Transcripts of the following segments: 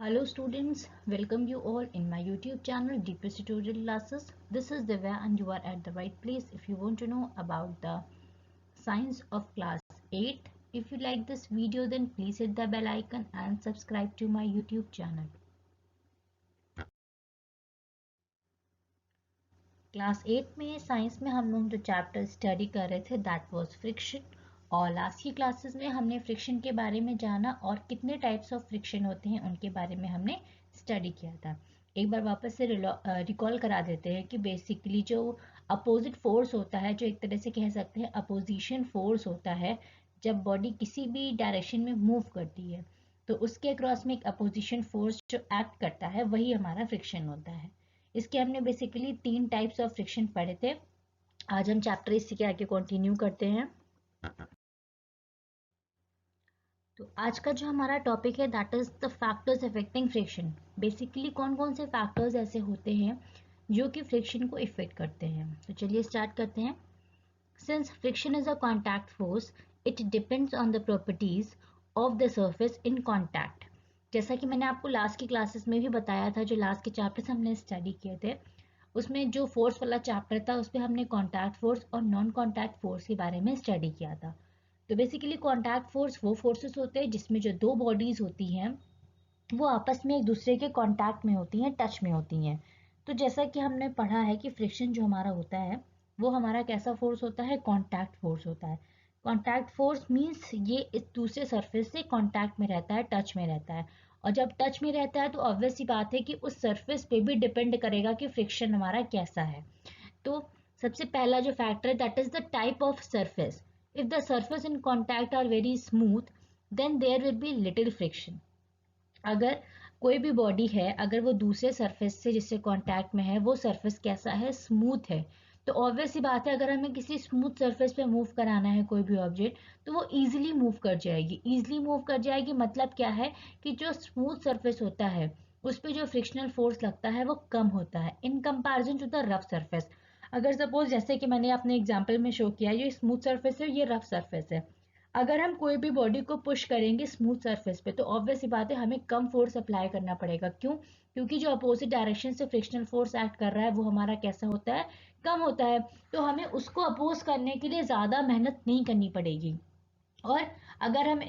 Hello students, welcome you all in my YouTube channel DPS Tutorial Classes. This is Divya and you are at the right place if you want to know about the science of class 8. If you like this video then please hit the bell icon and subscribe to my YouTube channel. Class 8 में science में हम लोग जो chapter study कर रहे थे that was friction और last की क्लासेस में हमने फ्रिक्शन के बारे में जाना और कितने टाइप्स ऑफ फ्रिक्शन होते हैं उनके बारे में हमने स्टडी किया था। एक बार वापस से रिकॉल करा देते हैं कि बेसिकली जो अपोजिट फोर्स होता है, जो एक तरह से कह सकते हैं अपोजिशन फोर्स होता है, जब बॉडी किसी भी डायरेक्शन में मूव करती है तो उसके अक्रॉस में एक अपोजिशन फोर्स जो एक्ट करता है वही हमारा फ्रिक्शन होता है। इसके हमने बेसिकली 3 टाइप्स ऑफ फ्रिक्शन पढ़े थे। आज हम चैप्टर इसी के आगे कंटिन्यू करते हैं। तो आज का जो हमारा टॉपिक है that is the factors affecting friction. Basically कौन कौन से फैक्टर्स ऐसे होते हैं जो कि फ्रिक्शन को इफेक्ट करते हैं। तो चलिए स्टार्ट करते हैं। Since friction is a contact force it depends on the properties of the surface in contact. जैसा कि मैंने आपको लास्ट की क्लासेस में भी बताया था, जो लास्ट के चैप्टर्स हमने स्टडी किए थे उसमें जो फोर्स वाला चैप्टर था उस पर हमने कॉन्टैक्ट फोर्स और नॉन कॉन्टैक्ट फोर्स के बारे में स्टडी किया था। तो बेसिकली कॉन्टैक्ट फोर्स वो फोर्सेस होते हैं जिसमें जो दो बॉडीज होती हैं वो आपस में एक दूसरे के कॉन्टैक्ट में होती हैं, टच में होती हैं। तो जैसा कि हमने पढ़ा है कि फ्रिक्शन जो हमारा होता है वो हमारा कैसा फोर्स होता है, कॉन्टैक्ट फोर्स होता है। कॉन्टैक्ट फोर्स मीन्स ये इस दूसरे सरफेस से कॉन्टैक्ट में रहता है, टच में रहता है। और जब टच में रहता है तो ऑब्वियस सी बात है कि उस सरफेस पे भी डिपेंड करेगा कि फ्रिक्शन हमारा कैसा है। तो सबसे पहला जो फैक्टर है that is the type of surface. If the surface in contact are very smooth then there will be little friction. अगर कोई भी बॉडी है, अगर वो दूसरे सरफेस से जिससे कांटेक्ट में है वो सरफेस कैसा है, स्मूथ है, तो ऑब्वियस सी बात है अगर हमें किसी स्मूथ सरफेस पे मूव कराना है कोई भी ऑब्जेक्ट तो वो इजीली मूव कर जाएगी। इजीली मूव कर जाएगी मतलब क्या है कि जो स्मूथ सरफेस होता है उस पर जो फ्रिक्शनल फोर्स लगता है वो कम होता है in comparison to the rough surface. अगर सपोज जैसे कि मैंने अपने एग्जाम्पल में शो किया, ये स्मूथ सरफेस है, ये रफ सरफेस है। अगर हम कोई भी बॉडी को पुश करेंगे स्मूथ सरफेस पे तो ऑब्वियस सी बात है हमें कम फोर्स अप्लाई करना पड़ेगा। क्यों? क्योंकि जो अपोजिट डायरेक्शन से फ्रिक्शनल फोर्स एक्ट कर रहा है वो हमारा कैसा होता है, कम होता है। तो हमें उसको अपोज करने के लिए ज्यादा मेहनत नहीं करनी पड़ेगी। और अगर हम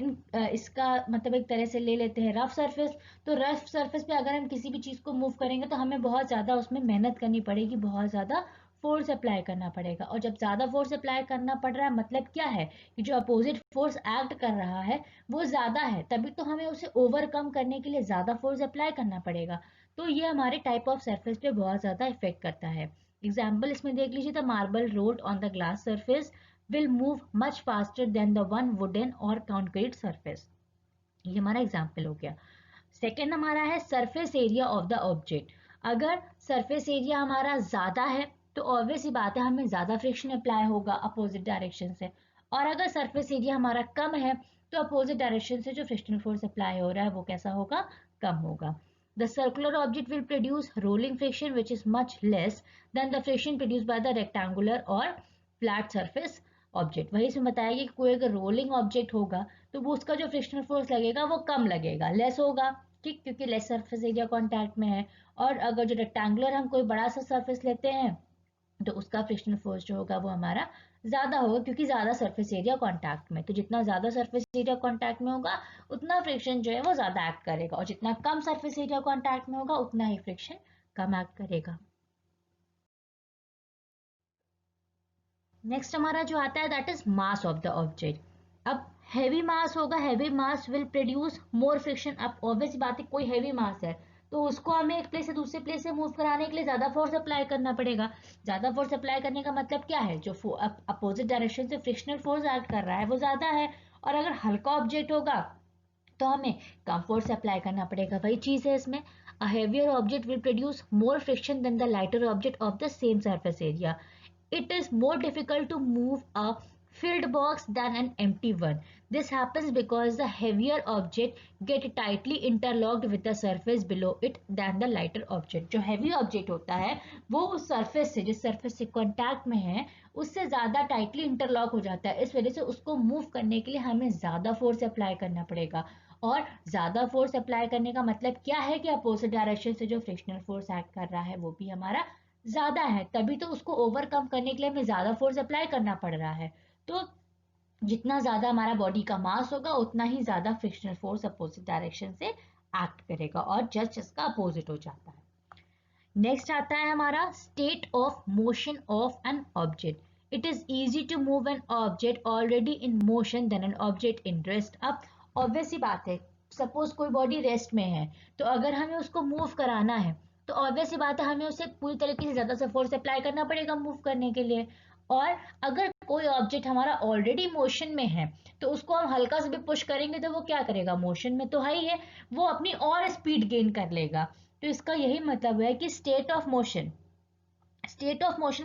इसका मतलब एक तरह से ले लेते हैं रफ सरफेस, तो रफ सरफेस पे अगर हम किसी भी चीज को मूव करेंगे तो हमें बहुत ज्यादा उसमें मेहनत करनी पड़ेगी, बहुत ज्यादा फोर्स अप्लाई करना पड़ेगा। और जब ज्यादा फोर्स अप्लाई करना पड़ रहा है मतलब क्या है कि जो अपोजिट फोर्स एक्ट कर रहा है वो ज्यादा है, तभी तो हमें उसे ओवरकम करने के लिए ज्यादा फोर्स अप्लाई करना पड़ेगा। तो ये हमारे टाइप ऑफ सरफेस पे बहुत ज्यादा इफेक्ट करता है। एग्जाम्पल इसमें देख लीजिए, the marble road on the glass surface will move much faster than the one wooden or concrete surface। ये हमारा एग्जाम्पल हो गया। सेकेंड हमारा है surface area of the object. अगर सरफेस एरिया हमारा ज्यादा है तो ऑब्वियस ही बात है हमें ज्यादा फ्रिक्शन अप्लाई होगा अपोजिट डायरेक्शन से। और अगर सरफेस एरिया हमारा कम है तो अपोजिट डायरेक्शन से जो फ्रिक्शनल फोर्स अप्लाई हो रहा है वो कैसा होगा, कम होगा। The circular object will produce rolling friction which is much less than the friction produced by the rectangular or flat surface object. वही इसमें बताया कि कोई अगर रोलिंग ऑब्जेक्ट होगा तो वो उसका जो फ्रिक्शनल फोर्स लगेगा वो कम लगेगा, लेस होगा, ठीक, क्योंकि लेस सरफेस एरिया कांटेक्ट में है। और अगर जो रेक्टेंगुलर हम कोई बड़ा सा सरफेस लेते हैं तो उसका फ्रिक्शनल फोर्स जो होगा वो हमारा ज्यादा होगा क्योंकि ज्यादा सरफेस एरिया कांटेक्ट में। तो जितना ज्यादा सरफेस एरिया कांटेक्ट में होगा उतना फ्रिक्शन जो है वो ज्यादा एक्ट करेगा, और जितना कम सरफेस एरिया कांटेक्ट में होगा उतना ही फ्रिक्शन कम एक्ट करेगा। नेक्स्ट हमारा जो आता है that is mass of the object. अब हैवी मास होगा, heavy mass will produce more friction. अब ऑब्वियस बात है कोई हैवी मास है तो उसको हमें एक प्लेस से दूसरे प्लेस से मूव कराने के लिए ज्यादा फोर्स अप्लाई करना पड़ेगा। ज्यादा फोर्स अप्लाई करने का मतलब क्या है, जो अपोजिट डायरेक्शन से फ्रिक्शनल फोर्स एक्ट कर रहा है वो ज्यादा है। और अगर हल्का ऑब्जेक्ट होगा तो हमें कम फोर्स अप्लाई करना पड़ेगा। वही चीज है इसमें, a heavier object will produce more friction than the lighter object of the same surface area. It is more difficult to move a filled box than an empty one. This happens because the heavier object get tightly interlocked with the surface below it than the lighter object. जो heavy object होता है वो उस surface से, जिस surface से contact में है, उससे ज़्यादा टाइटली इंटरलॉक हो जाता है. इस वजह से उसको मूव करने के लिए हमें ज़्यादा फोर्स अप्लाई करना पड़ेगा. और ज़्यादा फोर्स अप्लाई करने का मतलब क्या है कि अपोजिट डायरेक्शन से जो फ्रिक्शनल फोर्स एक्ट कर रहा है वो भी हमारा ज़्यादा है, तभी तो उसको ओवरकम करने के लिए हमें ज़्यादा फोर्स अप्लाई करना पड़ रहा है. तो जितना ज़्यादा हमारा बॉडी का मास होगा उतना ही ज़्यादा फ्रिक्शनल फोर्स अपोजिट डायरेक्शन से एक्ट करेगा और जस्ट इसका अपोजिट हो जाता है. नेक्स्ट आता है हमारा state of motion of an object. It is easy to move an object already in motion then an object in rest. अब ऑब्वियस सी बात है, सपोज कोई बॉडी रेस्ट में है तो अगर हमें उसको मूव कराना है तो ऑब्वियस सी बात है हमें उसे पूरी तरीके से ज़्यादा से फोर्स अप्लाई करना पड़ेगा मूव करने के लिए. और अगर कोई ऑब्जेक्ट हमारा ऑलरेडी मोशन में है तो उसको हम हल्का से भी पुश करेंगे तो वो क्या करेगा, मोशन में तो है ही है, वो अपनी और स्पीड गेन कर लेगा. तो इसका यही मतलब है कि स्टेट ऑफ मोशन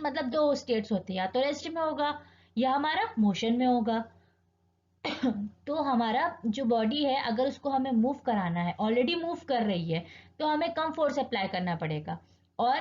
मतलब दो स्टेट्स होती है, या तो रेस्ट में होगा या हमारा मोशन में होगा. तो हमारा जो बॉडी है अगर उसको हमें मूव कराना है, ऑलरेडी मूव कर रही है, तो हमें कम फोर्स अप्लाई करना पड़ेगा. और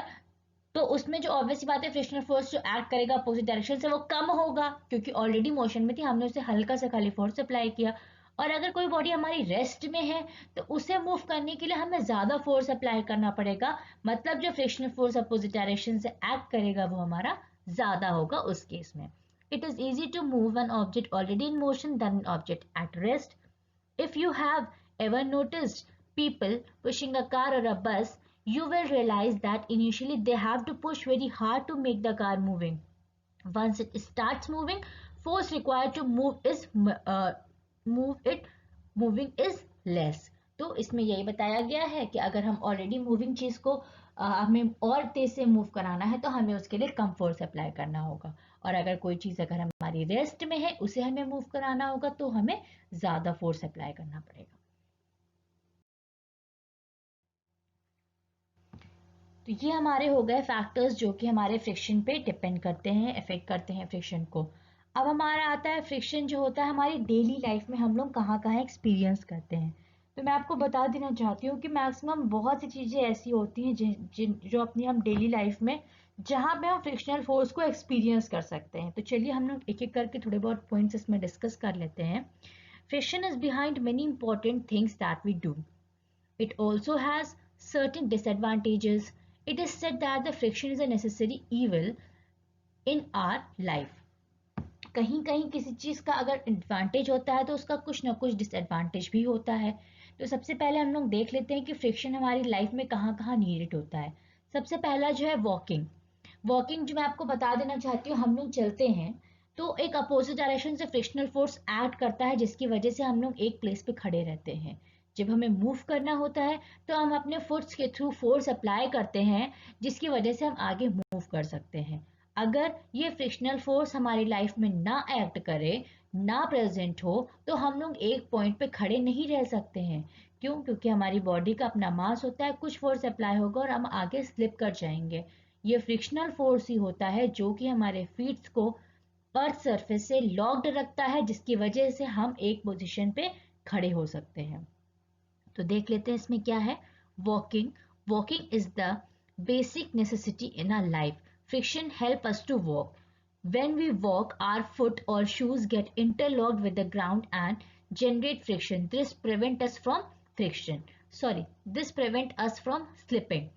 तो उसमें जो ऑब्वियस बात है फ्रिक्शनल फोर्स जो एक्ट करेगा अपोजिट डायरेक्शन से वो कम होगा, क्योंकि ऑलरेडी मोशन में थी, हमने उसे हल्का से खाली फोर्स अप्लाई किया. और अगर कोई बॉडी हमारी रेस्ट में है तो उसे मूव करने के लिए हमें ज्यादा फोर्स अप्लाई करना पड़ेगा, मतलब जो फ्रिक्शनल फोर्स अपोजिट डायरेक्शन से एक्ट करेगा वो हमारा ज्यादा होगा उस केस में. It is easy to move an object already in motion than an object at rest. If you have ever noticed people pushing a car or a bus, you will realize that initially they have to push very hard to make the car moving. Once it starts moving, force required to move it moving is less. तो इसमें यही बताया गया है कि अगर हम already moving चीज को हमें और तेज से मूव कराना है तो हमें उसके लिए कम फोर्स अप्लाई करना होगा. और अगर कोई चीज अगर हमारी रेस्ट में है उसे हमें मूव कराना होगा तो हमें ज्यादा फोर्स अप्लाई करना पड़ेगा. तो ये हमारे हो गए फैक्टर्स जो कि हमारे फ्रिक्शन पे डिपेंड करते हैं, इफेक्ट करते हैं फ्रिक्शन को. अब हमारा आता है फ्रिक्शन जो होता है हमारी डेली लाइफ में हम लोग कहाँ कहाँ एक्सपीरियंस करते हैं. तो मैं आपको बता देना चाहती हूँ कि मैक्सिमम बहुत सी चीज़ें ऐसी होती हैं जो अपनी हम डेली लाइफ में जहाँ पे हम फ्रिक्शनल फोर्स को एक्सपीरियंस कर सकते हैं. तो चलिए हम लोग एक एक करके थोड़े बहुत पॉइंट्स इसमें डिस्कस कर लेते हैं. Friction is behind many important things that we do. It also has certain disadvantages. It is said that the friction is a necessary evil in our life. कहीं कहीं किसी चीज का अगर एडवांटेज होता है तो उसका कुछ ना कुछ डिसएडवांटेज भी होता है. तो सबसे पहले हम लोग देख लेते हैं कि फ्रिक्शन हमारी लाइफ में कहाँ कहाँ नीडेड होता है. सबसे पहला जो है वॉकिंग. वॉकिंग जो मैं आपको बता देना चाहती हूँ, हम लोग चलते हैं तो एक अपोजिट डायरेक्शन से फ्रिक्शनल फोर्स एक्ट करता है जिसकी वजह से हम लोग एक प्लेस पे खड़े रहते हैं. जब हमें मूव करना होता है तो हम अपने फुट्स के थ्रू फोर्स अप्लाई करते हैं जिसकी वजह से हम आगे मूव कर सकते हैं. अगर ये फ्रिक्शनल फोर्स हमारी लाइफ में ना एक्ट करे, ना प्रेजेंट हो, तो हम लोग एक पॉइंट पे खड़े नहीं रह सकते हैं. क्यों? क्योंकि हमारी बॉडी का अपना मास होता है, कुछ फोर्स अप्लाई होगा और हम आगे स्लिप कर जाएंगे. ये फ्रिक्शनल फोर्स ही होता है जो कि हमारे फीट्स को अर्थ सरफेस से लॉक्ड रखता है जिसकी वजह से हम एक पोजीशन पे खड़े हो सकते हैं. तो देख लेते हैं इसमें क्या है. Walking. Walking is the basic necessity in our life. Friction help us to walk. When we walk, our foot or shoes get interlocked with the ground and generate friction. This prevent us from friction. Sorry, this prevent us from slipping.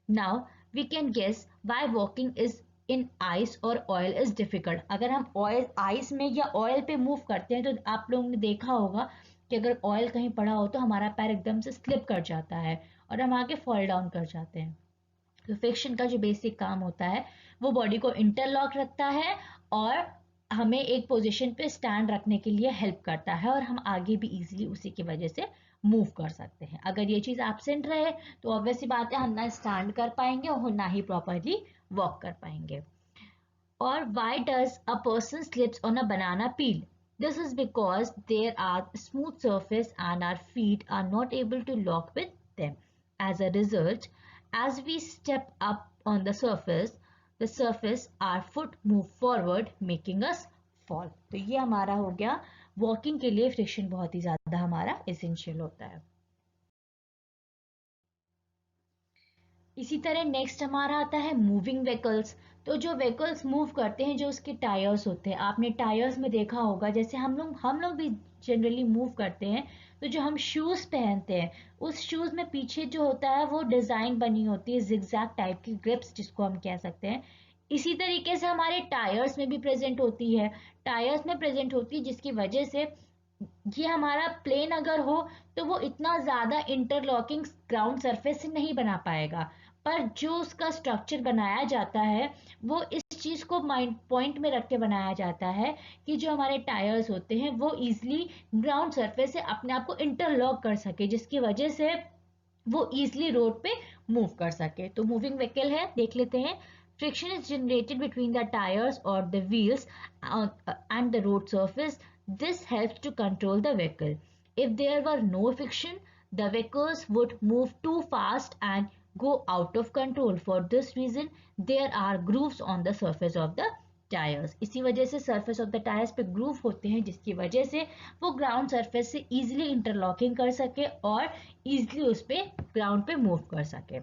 Now we can guess why walking is in ice or oil is difficult. अगर हम oil ice में या oil पे move करते हैं तो आप लोगों ने देखा होगा कि अगर ऑयल कहीं पड़ा हो तो हमारा पैर एकदम से स्लिप कर जाता है और हम आगे फॉल डाउन कर जाते हैं. तो फ्रिक्शन का जो बेसिक काम होता है वो बॉडी को इंटरलॉक रखता है और हमें एक पोजीशन पे स्टैंड रखने के लिए हेल्प करता है और हम आगे भी इजीली उसी की वजह से मूव कर सकते हैं. अगर ये चीज़ एब्सेंट रहे तो ऑब्वियसली बात है हम ना स्टैंड कर पाएंगे और ना ही प्रॉपरली वॉक कर पाएंगे. और why does a person slips on a banana peel? This is because there are smooth surface and our feet are not able to lock with them. As a result, as we step up on the surface, our foot move forward, making us fall. तो ये हमारा हो गया, walking के लिए friction बहुत ही ज़्यादा हमारा एसेंशियल होता है। इसी तरह नेक्स्ट हमारा आता है मूविंग व्हीकल्स। तो जो व्हीकल्स मूव करते हैं, जो उसके टायर्स होते हैं, आपने टायर्स में देखा होगा, जैसे हम लोग भी जनरली मूव करते हैं, तो जो हम शूज़ पहनते हैं, उस शूज़ में पीछे जो होता है वो डिज़ाइन बनी होती है, जिगजैग टाइप की ग्रिप्स जिसको हम कह सकते हैं। इसी तरीके से हमारे टायर्स में भी प्रेजेंट होती है, जिसकी वजह से ये हमारा प्लेन अगर हो तो वो इतना ज़्यादा इंटरलॉकिंग ग्राउंड सरफेस से नहीं बना पाएगा, पर जो उसका स्ट्रक्चर बनाया जाता है वो इस चीज़ को माइंड पॉइंट में रख के बनाया जाता है कि जो हमारे टायर्स होते हैं वो इजीली ग्राउंड सरफेस से अपने आप को इंटरलॉक कर सके, जिसकी वजह से वो इजीली रोड पे मूव कर सके। तो मूविंग व्हीकल है, देख लेते हैं। Friction is generated between the tyres और the wheels and the road surface. This helps to control the vehicle. If there were no friction, the vehicles would move too fast and go out of control. For this reason, there are grooves on the surface of the tyres. इसी वजह से surface of the tyres पे groove होते हैं, जिसकी वजह से वो ग्राउंड सरफेस से इजीली इंटरलॉकिंग कर सके और इजीली उस पे ग्राउंड पे मूव कर सके।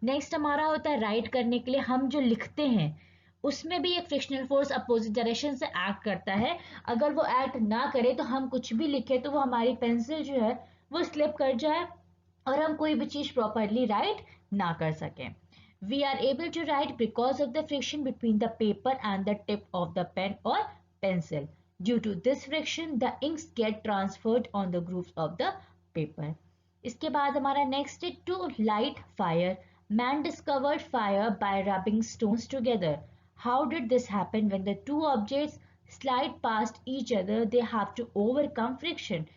नेक्स्ट हमारा होता है राइट करने के लिए। हम जो लिखते हैं उसमें भी एक फ्रिक्शनल फोर्स अपोजिट डायरेक्शन से एक्ट करता है। अगर वो एक्ट ना करे तो हम कुछ भी लिखे तो वो हमारी पेंसिल जो है वो स्लिप कर जाए और हम कोई भी चीज प्रॉपरली राइट ना कर सकें। We are able to write because of the friction between the paper and the tip of the pen or pencil. Due to this friction, the inks get transferred on the grooves of the paper. इसके बाद हमारा next है to light fire. Man discovered fire by rubbing stones together. How did this happen? When the two objects slide past each other, they have to overcome friction.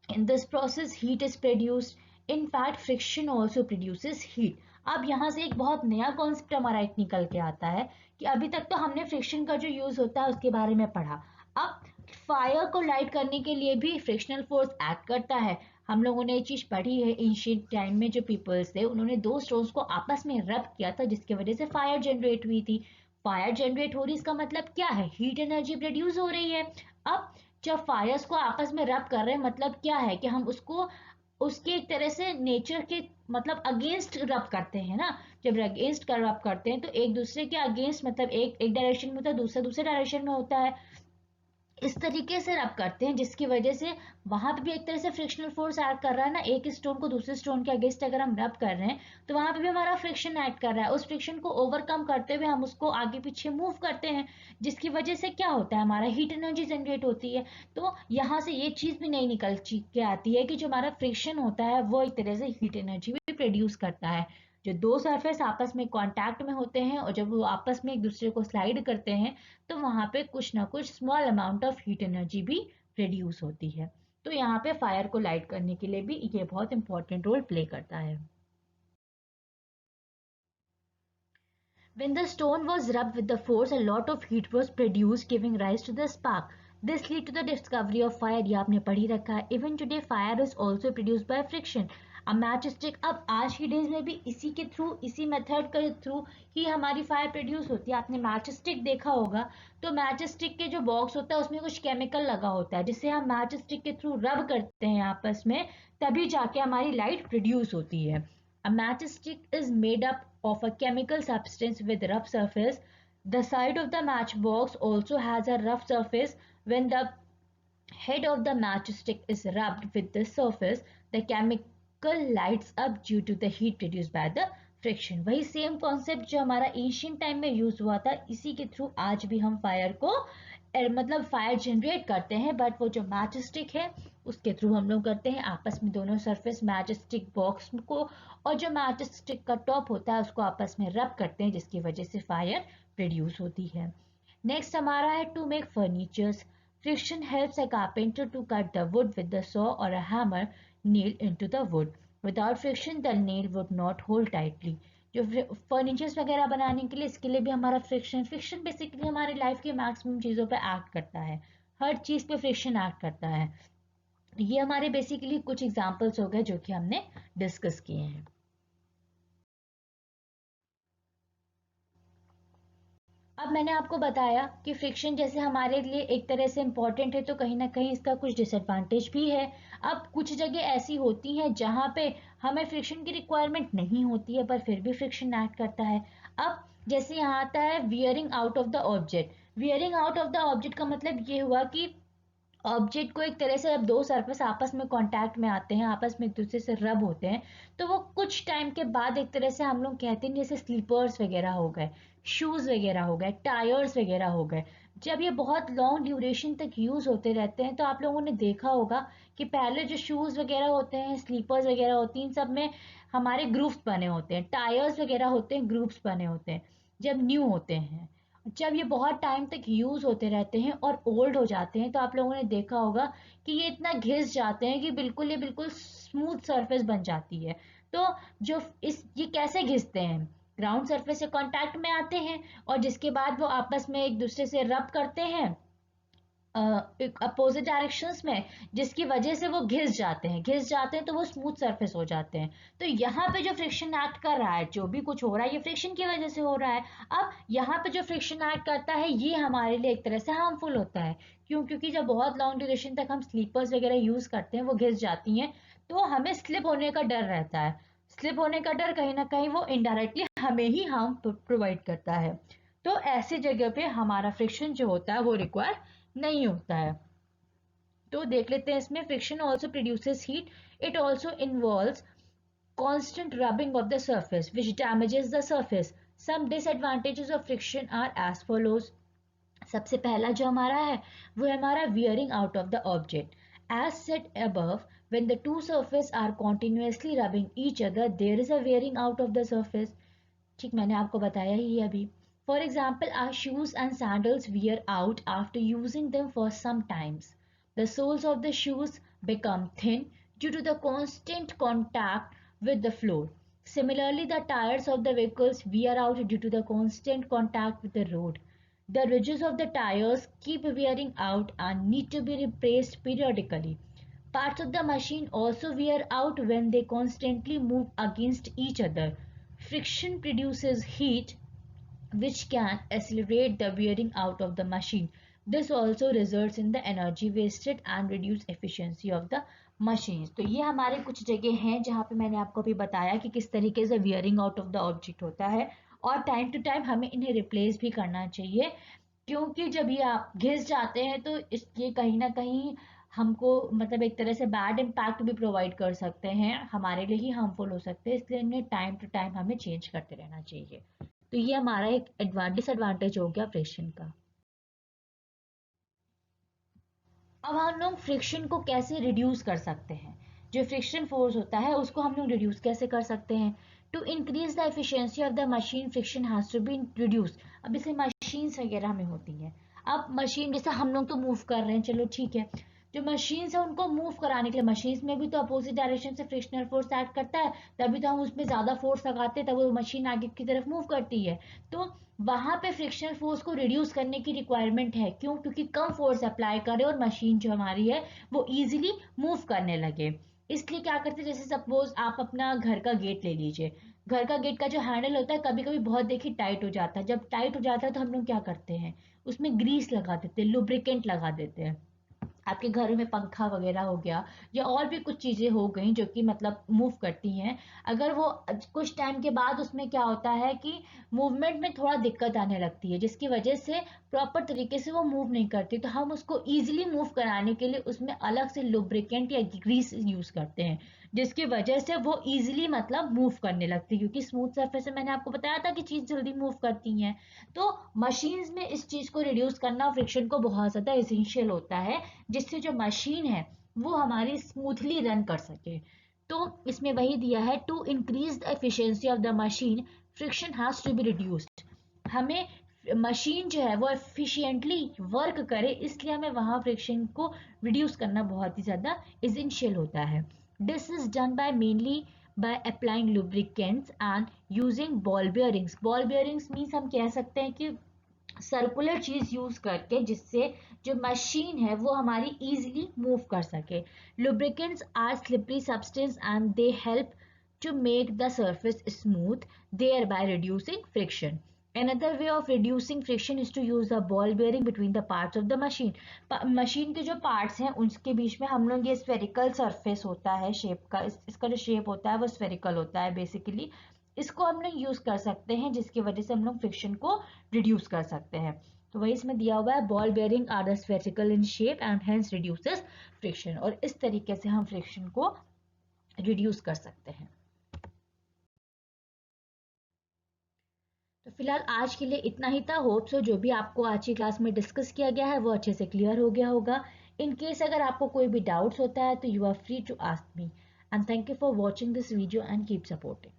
In this process, heat is produced. In fact, friction also produces heat. अब यहाँ से एक बहुत नया concept हमारा एक निकल के आता है कि अभी तक तो हमने फ्रिक्शन का जो यूज होता है उसके बारे में पढ़ा। अब फायर को लाइट करने के लिए भी फ्रिक्शनल फोर्स एक्ट करता है। हम लोगों ने ये चीज पढ़ी है, एंशिएंट टाइम में जो पीपल्स थे उन्होंने दो स्टोन्स को आपस में रब किया था, जिसकी वजह से फायर जनरेट हुई थी। फायर जनरेट हो रही, इसका मतलब क्या है, हीट एनर्जी प्रोड्यूस हो रही है। अब जब फायर्स को आपस में रब कर रहे हैं, मतलब क्या है कि हम उसको उसके एक तरह से नेचर के मतलब अगेंस्ट रब करते हैं ना। जब अगेंस्ट कर रब करते हैं तो एक दूसरे के अगेंस्ट, मतलब एक डायरेक्शन में होता है, दूसरा दूसरे डायरेक्शन में होता है, इस तरीके से रब करते हैं, जिसकी वजह से वहां पे भी एक तरह से फ्रिक्शनल फोर्स ऐड कर रहा है ना। एक स्टोन को दूसरे स्टोन के अगेंस्ट अगर हम रब कर रहे हैं तो वहां पे भी हमारा फ्रिक्शन ऐड कर रहा है। उस फ्रिक्शन को ओवरकम करते हुए हम उसको आगे पीछे मूव करते हैं, जिसकी वजह से क्या होता है, हमारा हीट एनर्जी जनरेट होती है। तो यहाँ से ये चीज भी नहीं निकल के आती है कि जो हमारा फ्रिक्शन होता है वो एक तरह से हीट एनर्जी भी प्रोड्यूस करता है। जो दो सरफेस आपस में कांटेक्ट में होते हैं और जब वो आपस में एक दूसरे को स्लाइड करते हैं तो वहां पे कुछ ना कुछ small amount of heat energy भी प्रोड्यूस होती है। तो यहाँ पे फायर को लाइट करने के लिए भी ये बहुत इंपॉर्टेंट रोल प्ले करता है। When the stone was rubbed with the force, a lot of heat was produced, giving rise to the spark. This led to the discovery of fire. ये आपने पढ़ ही रखा है। Even today, fire is also produced by friction. A matchstick, अब आज की days में भी इसी के थ्रू, इसी मेथड के थ्रू ही हमारी फायर प्रोड्यूस होती है। आपने मैच स्टिक देखा होगा, तो मैच स्टिक के जो बॉक्स होता है उसमें कुछ केमिकल लगा होता है, जिससे हम मैच स्टिक के थ्रू रब करते हैं आपस में, तभी जाके हमारी लाइट प्रोड्यूस होती है। A matchstick is made up of a chemical substance with rough surface. The side of the matchbox also has a rough surface. When the head of the matchstick is rubbed with this surface, the chemical lights up due to the heat produced by the friction. वही same concept जो हमारा ancient time में use हुआ था, इसी के through आज भी हम फायर को मतलब फायर जनरेट करते हैं, बट वो जो मैच स्टिक है उसके थ्रू हम लोग करते हैं। आपस में दोनों सरफेस मैच स्टिक बॉक्स को और जो मैच स्टिक का टॉप होता है उसको आपस में रब करते हैं, जिसकी वजह से फायर प्रोड्यूस होती है। नेक्स्ट हमारा है to make furnitures. Friction helps a carpenter to cut the wood with the saw और a hammer nail into the wood. Without friction, the nail would not hold tightly. जो furnitures वगैरह बनाने के लिए, इसके लिए भी हमारा फ्रिक्शन बेसिकली हमारी लाइफ के मैक्सिमम चीज़ों पे एक्ट करता है। हर चीज़ पे फ्रिक्शन एक्ट करता है। ये हमारे बेसिकली कुछ एग्जांपल्स हो गए जो कि हमने डिस्कस किए हैं। अब मैंने आपको बताया कि फ्रिक्शन जैसे हमारे लिए एक तरह से इम्पॉर्टेंट है, तो कहीं ना कहीं इसका कुछ डिसएडवांटेज भी है। अब कुछ जगह ऐसी होती हैं जहाँ पे हमें फ्रिक्शन की रिक्वायरमेंट नहीं होती है पर फिर भी फ्रिक्शन एक्ट करता है। अब जैसे यहाँ आता है wearing out of the object. Wearing out of the object का मतलब ये हुआ कि ऑब्जेक्ट को एक तरह से जब दो सरफेस आपस में कांटेक्ट में आते हैं, आपस में एक दूसरे से रब होते हैं, तो वो कुछ टाइम के बाद एक तरह से हम लोग कहते हैं जैसे स्लीपर्स वगैरह हो गए, शूज वगैरह हो गए, टायर्स वगैरह हो गए, जब ये बहुत लॉन्ग ड्यूरेशन तक यूज होते रहते हैं तो आप लोगों ने देखा होगा कि पहले जो शूज वगैरह होते हैं, स्लीपर्स वगैरह होती हैं, इन सब में हमारे ग्रूव्स बने होते हैं, टायर्स वगैरह होते हैं, ग्रूव्स बने होते हैं जब न्यू होते हैं। जब ये बहुत टाइम तक यूज होते रहते हैं और ओल्ड हो जाते हैं तो आप लोगों ने देखा होगा कि ये इतना घिस जाते हैं कि बिल्कुल ये बिल्कुल स्मूथ सरफेस बन जाती है। तो जो इस ये कैसे घिसते हैं, ग्राउंड सरफेस से कांटेक्ट में आते हैं और जिसके बाद वो आपस में एक दूसरे से रब करते हैं अपोजिट डायरेक्शंस में, जिसकी वजह से वो घिस जाते हैं तो वो स्मूथ सरफेस हो जाते हैं। तो यहाँ पे जो फ्रिक्शन एक्ट कर रहा है, जो भी कुछ हो रहा है ये फ्रिक्शन की वजह से हो रहा है। अब यहाँ पे जो फ्रिक्शन एक्ट करता है ये हमारे लिए एक तरह से हार्मफुल होता है। क्यों? क्योंकि जब बहुत लॉन्ग ड्यूरेशन तक हम स्लीपर्स वगैरह यूज करते हैं वो घिस जाती हैं, तो हमें स्लिप होने का डर रहता है। स्लिप होने का डर कहीं ना कहीं वो इनडायरेक्टली हमें ही हार्म प्रोवाइड करता है। तो ऐसी जगह पे हमारा फ्रिक्शन जो होता है वो रिक्वायर नहीं होता है। तो देख लेते हैं इसमें, friction also produces heat. It also involves constant rubbing of the surface which damages the surface. Some disadvantages of friction are as follows. सबसे पहला जो हमारा है वो है हमारा wearing out of the object. As said above, when the two surfaces are continuously rubbing each other, there is a wearing out of the surface. ठीक, मैंने आपको बताया ही अभी। For example, our shoes and sandals wear out after using them for some times. The soles of the shoes become thin due to the constant contact with the floor. Similarly, the tires of the vehicles wear out due to the constant contact with the road. The ridges of the tires keep wearing out and need to be replaced periodically. Parts of the machine also wear out when they constantly move against each other. Friction produces heat which can accelerate the wearing out of the machine. This also results in the energy wasted and reduced efficiency of the machines. तो ये हमारे कुछ जगह हैं जहाँ पे मैंने आपको अभी बताया कि किस तरीके से wearing out of the object होता है और टाइम टू टाइम हमें इन्हें रिप्लेस भी करना चाहिए। क्योंकि जब ये आप घिस जाते हैं तो इसके कहीं ना कहीं हमको मतलब एक तरह से बैड इम्पैक्ट भी प्रोवाइड कर सकते हैं, हमारे लिए ही हार्मफुल हो सकते हैं, इसलिए इन्हें टाइम टू टाइम हमें चेंज करते रहना चाहिए। तो ये हमारा एक डिसएडवांटेज हो गया फ्रिक्शन का। अब हम लोग फ्रिक्शन को कैसे रिड्यूस कर सकते हैं, जो फ्रिक्शन फोर्स होता है उसको हम लोग रिड्यूस कैसे कर सकते हैं। To increase the efficiency of the machine friction has to be reduce. अब इसे मशीन्स वगैरह में होती है। अब मशीन जैसे हम लोग तो मूव कर रहे हैं, चलो ठीक है, जो मशीन्स है उनको मूव कराने के लिए मशीन्स में भी तो अपोजिट डायरेक्शन से फ्रिक्शनल फोर्स एक्ट करता है, तभी तो हम उसमें ज्यादा फोर्स लगाते हैं तब वो मशीन आगे की तरफ मूव करती है। तो वहां पे फ्रिक्शनल फोर्स को रिड्यूस करने की रिक्वायरमेंट है। क्यों? क्योंकि कम फोर्स अप्लाई करे और मशीन जो हमारी है वो इजीली मूव करने लगे। इसलिए क्या करते हैं, जैसे सपोज आप अपना घर का गेट ले लीजिए, घर का गेट का जो हैंडल होता है कभी कभी बहुत देखिए टाइट हो जाता है। जब टाइट हो जाता है तो हम लोग क्या करते हैं, उसमें ग्रीस लगा देते हैं, लुब्रिकेंट लगा देते हैं। आपके घर में पंखा वगैरह हो गया या और भी कुछ चीजें हो गई जो कि मतलब मूव करती हैं, अगर वो कुछ टाइम के बाद उसमें क्या होता है कि मूवमेंट में थोड़ा दिक्कत आने लगती है जिसकी वजह से प्रॉपर तरीके से वो मूव नहीं करती, तो हम उसको इजीली मूव कराने के लिए उसमें अलग से लुब्रिकेंट या ग्रीस यूज करते हैं, जिसकी वजह से वो इजीली मतलब मूव करने लगती है। क्योंकि स्मूथ सरफेस से मैंने आपको बताया था कि चीज जल्दी मूव करती हैं। तो मशीन्स में इस चीज को रिड्यूस करना फ्रिक्शन को बहुत ज्यादा एसेंशियल होता है, जिससे जो मशीन है वो हमारी स्मूथली रन कर सके। तो इसमें वही दिया है, to increase the efficiency of the machine friction has to be reduced. हमें मशीन जो है वो एफिशिएंटली वर्क करे, इसलिए हमें वहां फ्रिक्शन को रिड्यूस करना बहुत ही ज्यादा एसेंशियल होता है। This is done by mainly by applying lubricants and using ball bearings. Ball bearings means हम कह सकते हैं कि सर्कुलर चीज यूज करके जिससे जो मशीन है वो हमारी इजीली मूव कर सके। Lubricants are slippery substance and they help to make the surface smooth, thereby reducing friction. Another way of reducing friction is to use a ball bearing between the parts of the machine. Machine के जो parts हैं उसके बीच में हम लोग ये spherical surface होता है शेप का, इसका जो शेप होता है वो स्फेरिकल होता है बेसिकली. इसको हम लोग यूज कर सकते हैं जिसकी वजह से हम लोग फ्रिक्शन को रिड्यूस कर सकते हैं. तो वही इसमें दिया हुआ है, ball bearing are the spherical in shape and hence reduces friction. और इस तरीके से हम फ्रिक्शन को रिड्यूस कर सकते हैं. तो फिलहाल आज के लिए इतना ही था. होप सो जो भी आपको आज की क्लास में डिस्कस किया गया है वो अच्छे से क्लियर हो गया होगा. इन केस अगर आपको कोई भी डाउट्स होता है तो you are free to ask me. And thank you for watching this video and keep supporting.